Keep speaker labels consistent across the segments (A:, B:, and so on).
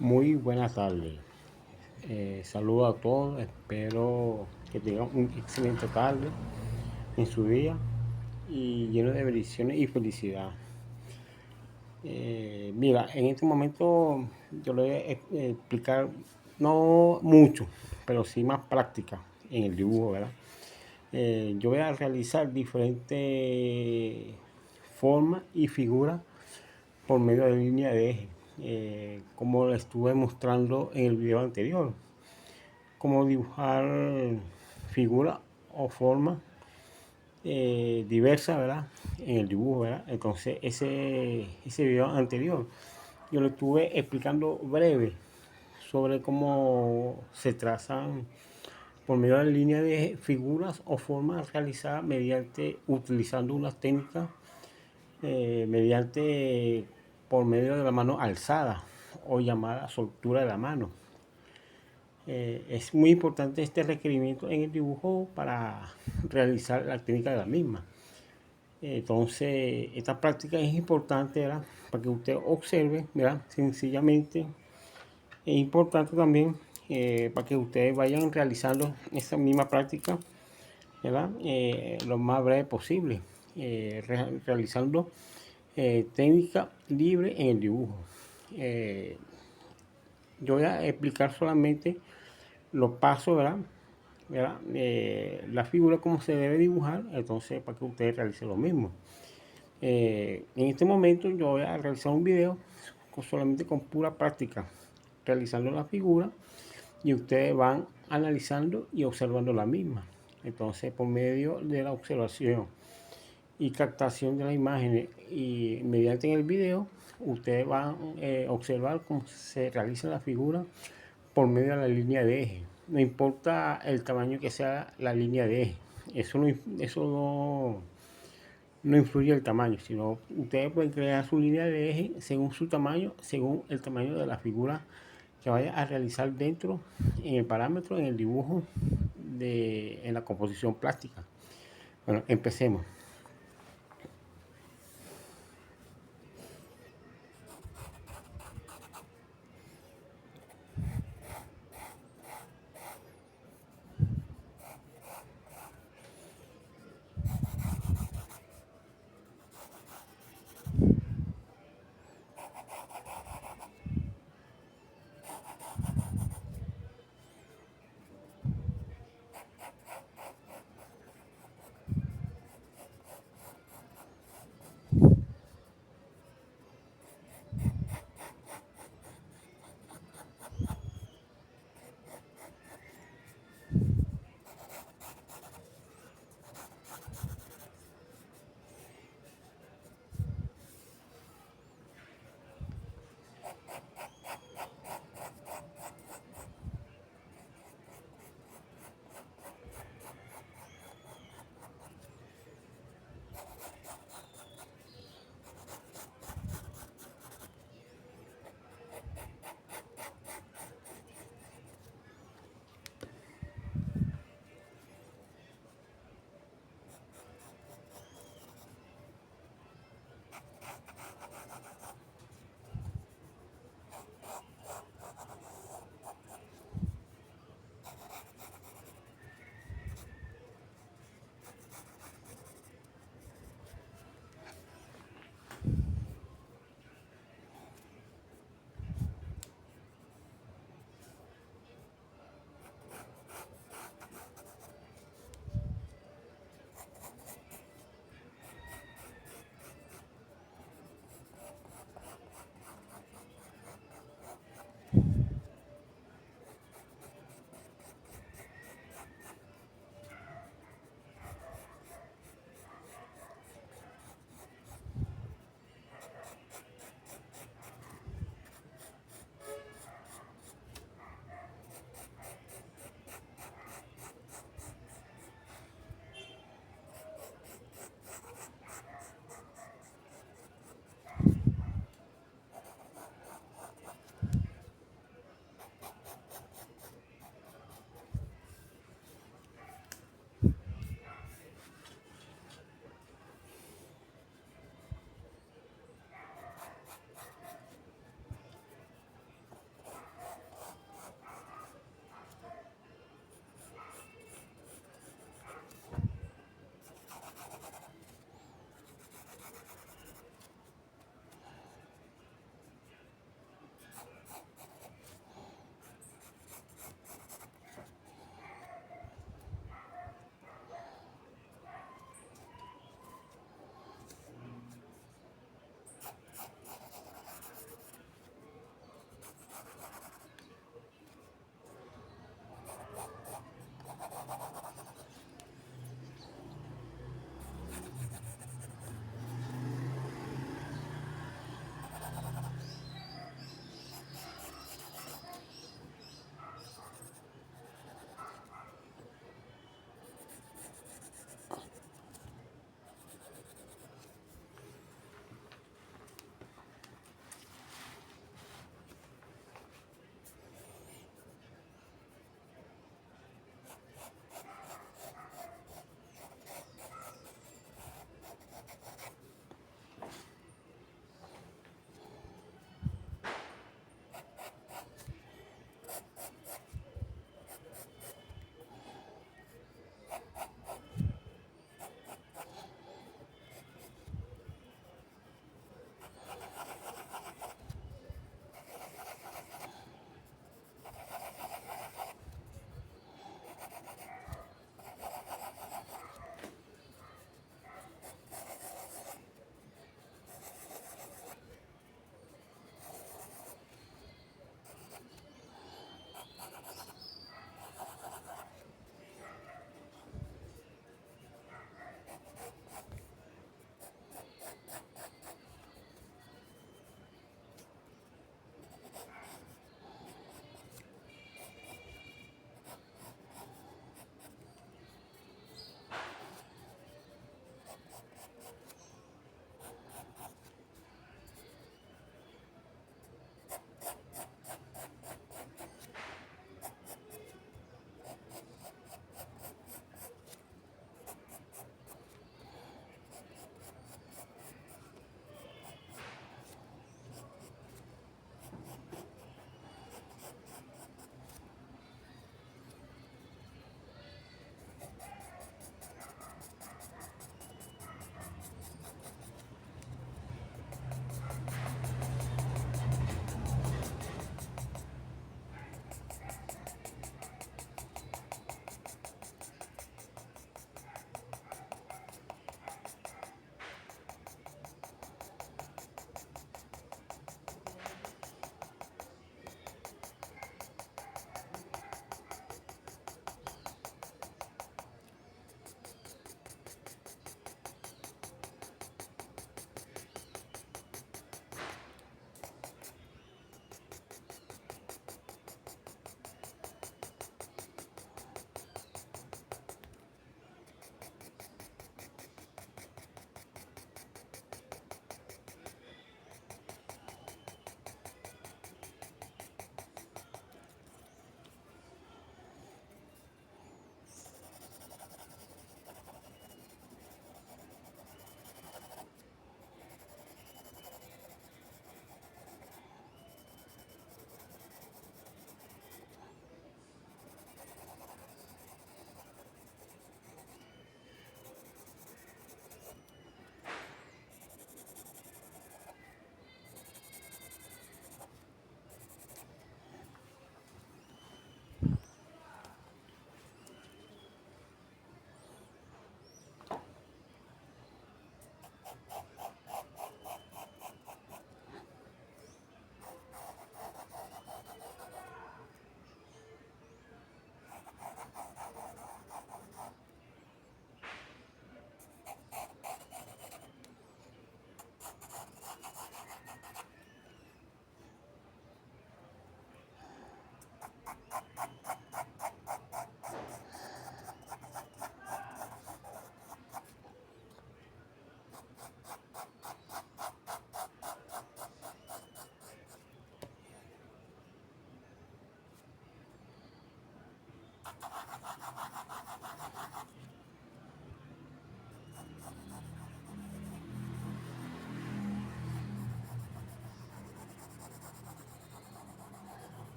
A: Muy buena tarde. Saludo a todos. Espero que tengan un excelente tarde en su día y lleno de bendiciones y felicidad. Mira, en este momento yo le voy a explicar, no mucho, pero sí más práctica en el dibujo, ¿verdad? Yo voy a realizar diferentes formas y figuras por medio de línea de eje, como lo estuve mostrando en el video anterior, como dibujar figuras o formas diversas, ¿verdad? En el dibujo, ¿verdad? Entonces, ese video anterior, yo lo estuve explicando breve sobre cómo se trazan por medio de la línea de figuras o formas realizadas mediante utilizando unas técnicas mediante por medio de la mano alzada o llamada soltura de la mano. Es muy importante este requerimiento en el dibujo para realizar la técnica de la misma. Entonces, esta práctica es importante, ¿verdad? Para que usted observe, ¿verdad? Sencillamente, es importante también para que ustedes vayan realizando esta misma práctica, ¿verdad? Lo más breve posible, realizando técnica libre en el dibujo. Eh, yo voy a explicar solamente los pasos, ¿verdad? La figura, cómo se debe dibujar, entonces para que ustedes realicen lo mismo. En este momento yo voy a realizar un video solamente con pura práctica, realizando la figura y ustedes van analizando y observando la misma. Entonces, por medio de la observación y captación de las imágenes y mediante el video, ustedes van a observar cómo se realiza la figura por medio de la línea de eje. No importa el tamaño que sea la línea de eje, eso no influye el tamaño, sino ustedes pueden crear su línea de eje según su tamaño, según el tamaño de la figura que vaya a realizar dentro en el parámetro, en el dibujo, en la composición plástica. Bueno, empecemos.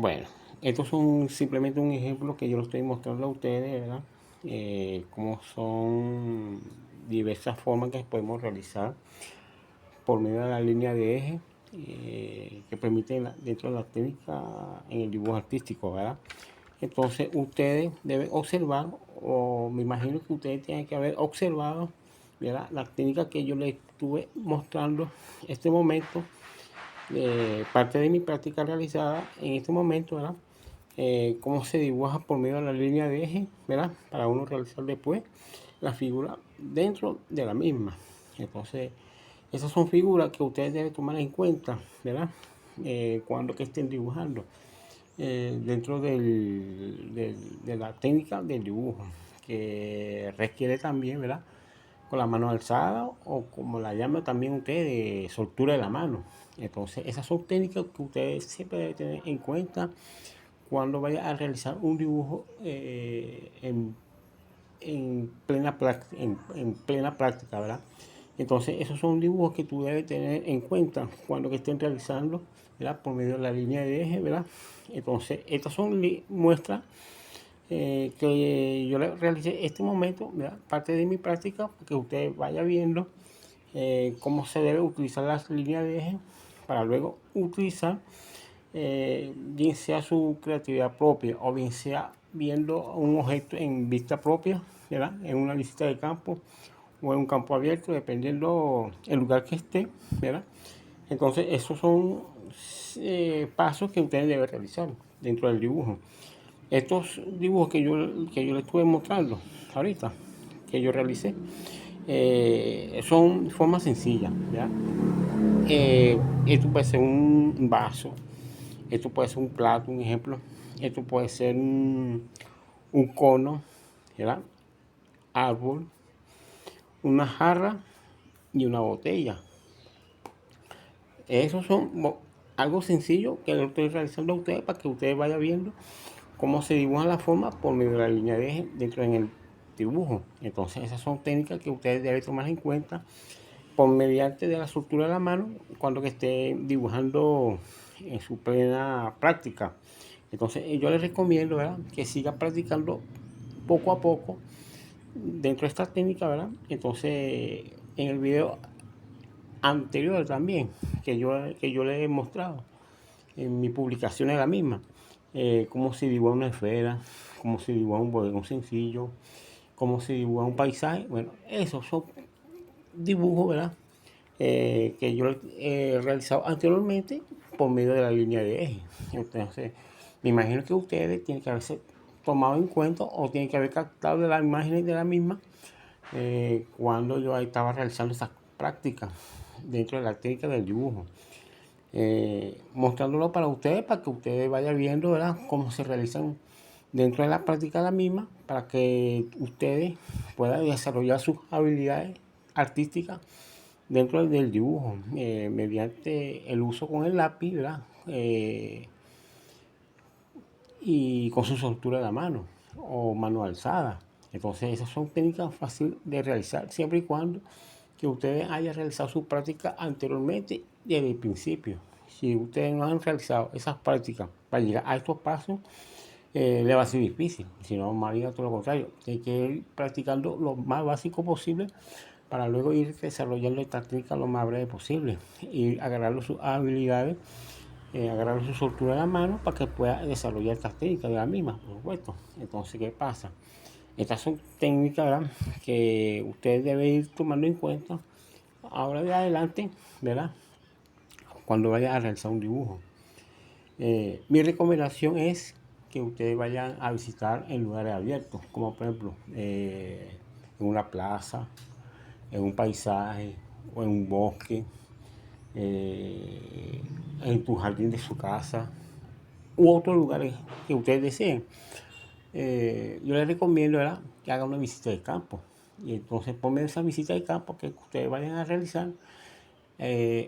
A: Bueno, estos son simplemente un ejemplo que yo lo estoy mostrando a ustedes, ¿verdad? Cómo son diversas formas que podemos realizar por medio de la línea de eje que permiten dentro de la técnica en el dibujo artístico, ¿verdad? Entonces ustedes deben observar, o me imagino que ustedes tienen que haber observado, ¿verdad?, la técnica que yo les estuve mostrando en este momento, parte de mi práctica realizada en este momento, ¿verdad? Cómo se dibuja por medio de la línea de eje, ¿verdad? Para uno realizar después la figura dentro de la misma. Entonces, esas son figuras que ustedes deben tomar en cuenta, ¿verdad? Cuando que estén dibujando. Dentro de la técnica del dibujo, que requiere también, ¿verdad?, con la mano alzada o como la llaman también ustedes, de soltura de la mano. Entonces, esas son técnicas que ustedes siempre deben tener en cuenta cuando vaya a realizar un dibujo en plena práctica, ¿verdad? Entonces, esos son dibujos que tú debes tener en cuenta cuando que estén realizando, ¿verdad?, por medio de la línea de eje, ¿verdad? Entonces, estas son muestras que yo le realicé este momento, ¿verdad?, parte de mi práctica, para que usted vaya viendo cómo se debe utilizar las líneas de eje para luego utilizar bien sea su creatividad propia o bien sea viendo un objeto en vista propia, ¿verdad?, en una visita de campo o en un campo abierto, dependiendo el lugar que esté, ¿verdad? Entonces, esos son pasos que ustedes deben realizar dentro del dibujo. Estos dibujos que yo les estuve mostrando ahorita, que yo realicé, son formas sencillas, ¿ya? Esto puede ser un vaso, esto puede ser un plato, un ejemplo, esto puede ser un cono, ¿verdad?, árbol, una jarra y una botella. Esos son algo sencillo que lo estoy realizando a ustedes para que ustedes vayan viendo cómo se dibuja la forma por medio de la línea de eje dentro en el dibujo. Entonces, esas son técnicas que ustedes deben tomar en cuenta por mediante de la estructura de la mano cuando que esté dibujando en su plena práctica. Entonces, yo les recomiendo, ¿verdad?, que siga practicando poco a poco dentro de esta técnica, ¿verdad? Entonces, en el video anterior también que yo les he mostrado en mi publicación de la misma, cómo se dibuja una esfera, cómo se dibuja un bodegón sencillo, cómo se dibuja un paisaje. Bueno, esos son dibujos, ¿verdad?, que yo he realizado anteriormente por medio de la línea de eje. Entonces, me imagino que ustedes tienen que haberse tomado en cuenta o tienen que haber captado de las imágenes de la misma cuando yo estaba realizando esas prácticas dentro de la técnica del dibujo. Mostrándolo para ustedes, para que ustedes vayan viendo, ¿verdad?, cómo se realizan dentro de la práctica de la misma, para que ustedes puedan desarrollar sus habilidades artísticas dentro del dibujo, mediante el uso con el lápiz, ¿verdad?, y con su soltura de la mano o mano alzada. Entonces, esas son técnicas fáciles de realizar siempre y cuando que ustedes hayan realizado su práctica anteriormente desde el principio. Si ustedes no han realizado esas prácticas para llegar a estos pasos, le va a ser difícil. Si no, más bien todo lo contrario. Hay que ir practicando lo más básico posible para luego ir desarrollando esta técnica lo más breve posible y agarrando sus habilidades, agarrando su soltura de la mano para que pueda desarrollar estas técnicas de la misma, por supuesto. Entonces, ¿qué pasa? Estas son técnicas, ¿verdad?, que ustedes deben ir tomando en cuenta ahora de adelante, ¿verdad?, cuando vayan a realizar un dibujo. Mi recomendación es que ustedes vayan a visitar en lugares abiertos, como por ejemplo en una plaza, en un paisaje o en un bosque, en tu jardín de su casa u otros lugares que ustedes deseen. Yo les recomiendo, ¿verdad?, que hagan una visita de campo. Y entonces, por medio de esa visita de campo que ustedes vayan a realizar,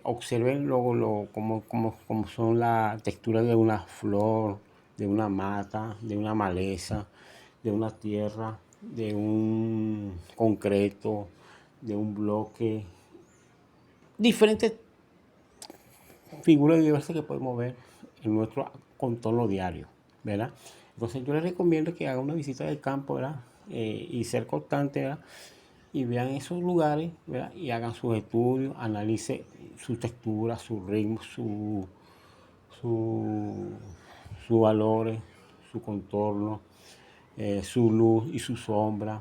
A: observen luego cómo son la textura de una flor, de una mata, de una maleza, de una tierra, de un concreto, de un bloque, diferentes figuras diversas que podemos ver en nuestro contorno diario, ¿verdad? Entonces yo les recomiendo que hagan una visita del campo, ¿verdad? Y ser constante, ¿verdad? Y vean esos lugares, ¿verdad? Y hagan sus estudios, analicen su textura, su ritmo, su, sus valores, su contorno, su luz y su sombra,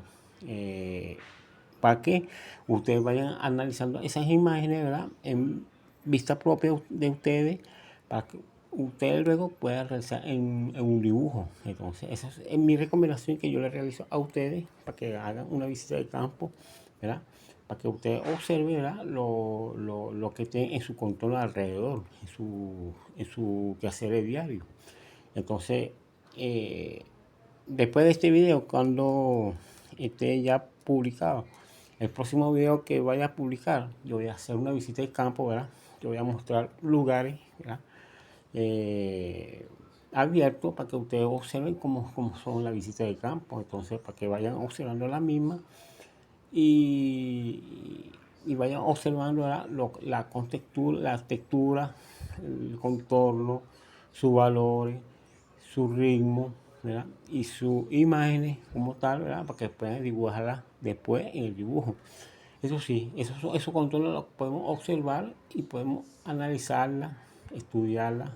A: para que ustedes vayan analizando esas imágenes, ¿verdad? En vista propia de ustedes, para que ustedes luego puedan realizar en un dibujo. Entonces, esa es mi recomendación que yo les realizo a ustedes para que hagan una visita de campo, ¿verdad? Para que ustedes observen, ¿verdad? Lo que tienen en su contorno alrededor, en su quehacer diario. Entonces, eh, después de este video, cuando esté ya publicado, el próximo video que vaya a publicar, yo voy a hacer una visita de campo, ¿verdad? Yo voy a mostrar lugares, ¿verdad? Eh, abiertos para que ustedes observen cómo son las visitas de campo. Entonces, para que vayan observando la misma y vayan observando la textura, el contorno, sus valores, su ritmo, ¿verdad? Y sus imágenes como tal, ¿verdad? Para que puedan dibujarlas después en el dibujo. Eso sí, esos contornos los podemos observar y podemos analizarla, estudiarla,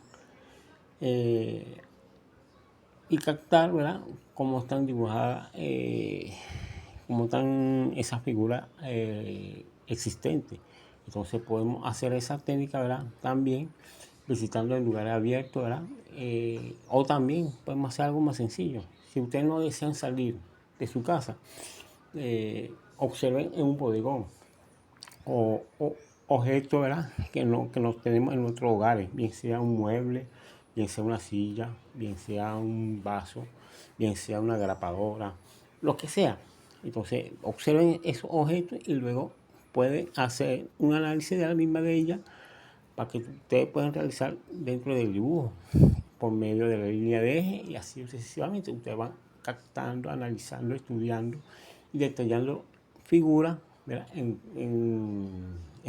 A: eh, y captar, ¿verdad? Cómo están dibujadas, cómo están esas figuras existentes. Entonces podemos hacer esa técnica, ¿verdad? También visitando el lugar abierto, ¿verdad? O también podemos hacer algo más sencillo. Si ustedes no desean salir de su casa, observen en un bodegón o objetos, ¿verdad? Que nos tenemos en nuestros hogares, bien sea un mueble, bien sea una silla, bien sea un vaso, bien sea una grapadora, lo que sea. Entonces, observen esos objetos y luego pueden hacer un análisis de la misma de ella para que ustedes puedan realizar dentro del dibujo por medio de la línea de eje y así sucesivamente. Ustedes van captando, analizando, estudiando y detallando figuras, ¿verdad? En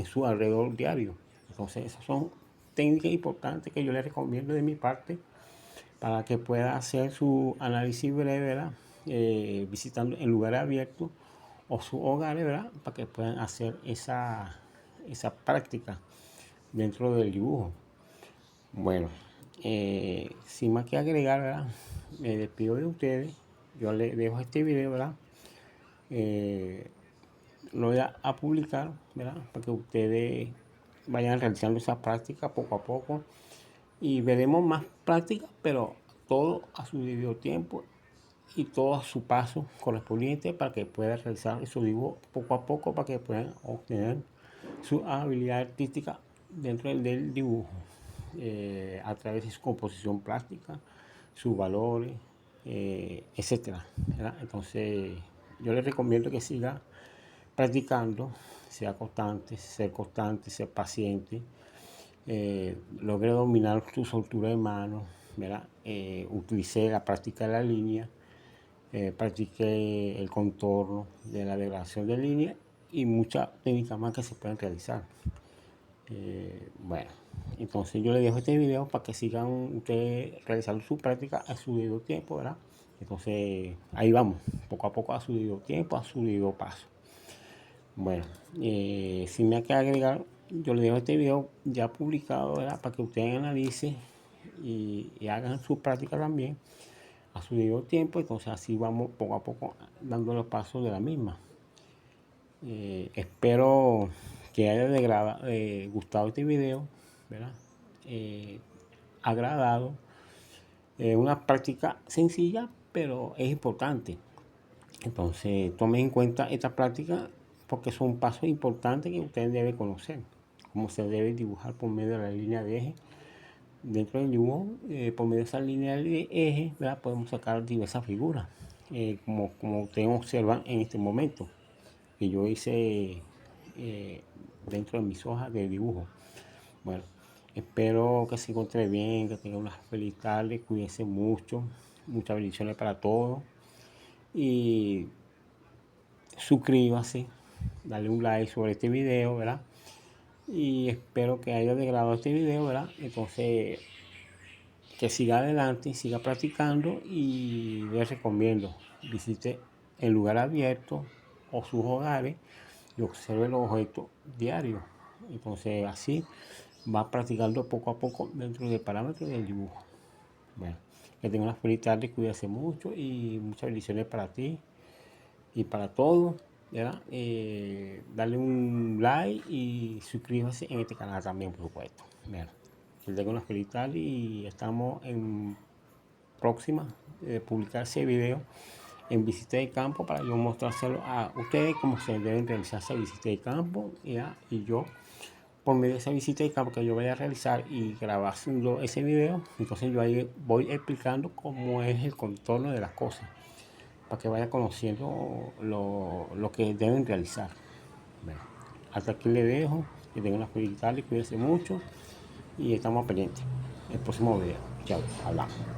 A: su alrededor diario. Entonces, esas son técnicas importantes que yo les recomiendo de mi parte para que pueda hacer su análisis breve, ¿verdad? Visitando en lugares abiertos o sus hogares, ¿verdad? Para que puedan hacer esa práctica dentro del dibujo. Bueno, sin más que agregar, ¿verdad? Me despido de ustedes. Yo les dejo este video, ¿verdad? Lo voy a publicar, ¿verdad? Para que ustedes vayan realizando esa práctica poco a poco. Y veremos más prácticas, pero todo a su debido tiempo y todo a su paso correspondiente para que puedan realizar su dibujo poco a poco para que puedan obtener su habilidad artística dentro del dibujo, a través de su composición plástica, sus valores, etcétera, ¿verdad? Entonces, yo les recomiendo que siga practicando, sea constante, ser paciente, logre dominar su soltura de mano, ¿verdad? Utilicé la práctica de la línea, practiqué el contorno de la degradación de línea y muchas técnicas más que se pueden realizar. Bueno, entonces yo les dejo este video para que sigan ustedes realizando su práctica a su debido tiempo, ¿verdad? Entonces ahí vamos, poco a poco a su debido tiempo, a su debido paso. Bueno, sin más que agregar, yo les dejo este video ya publicado, ¿verdad? Para que ustedes analicen y hagan su práctica también a su debido tiempo. Entonces así vamos poco a poco dando los pasos de la misma. Espero que haya gustado este video, ¿verdad? Agradado. Una práctica sencilla, pero es importante. Entonces, tomen en cuenta esta práctica porque son pasos importantes que ustedes deben conocer. Cómo se debe dibujar por medio de la línea de eje. Dentro del dibujo, por medio de esa línea de eje, ¿verdad? Podemos sacar diversas figuras, como ustedes observan en este momento, que yo hice dentro de mis hojas de dibujo. Bueno, espero que se encuentre bien, que tengan una feliz tarde, cuídense mucho, muchas bendiciones para todos y suscríbase, dale un like sobre este video, ¿verdad? Y espero que haya degradado este video, ¿verdad? Entonces, que siga adelante, siga practicando y les recomiendo visite el lugar abierto o sus hogares y observe los objetos diarios. Entonces así va practicando poco a poco dentro del parámetro del dibujo. Bueno, que tenga una feliz tarde, cuídese mucho y muchas bendiciones para ti y para todos. ¿Verdad? Dale un like y suscríbase en este canal también, por supuesto. ¿Verdad? Que tenga una feliz tarde y estamos en próxima de publicar ese video en visita de campo para yo mostrárselo a ustedes cómo se deben realizar esa visita de campo, ¿ya? Y yo por medio de esa visita de campo que yo voy a realizar y grabando ese video, entonces yo ahí voy explicando cómo es el contorno de las cosas para que vaya conociendo lo que deben realizar. Bueno, hasta aquí le dejo, que tengan una feliz tarde, cuídense mucho y estamos pendientes. El próximo video. Chao, hablamos.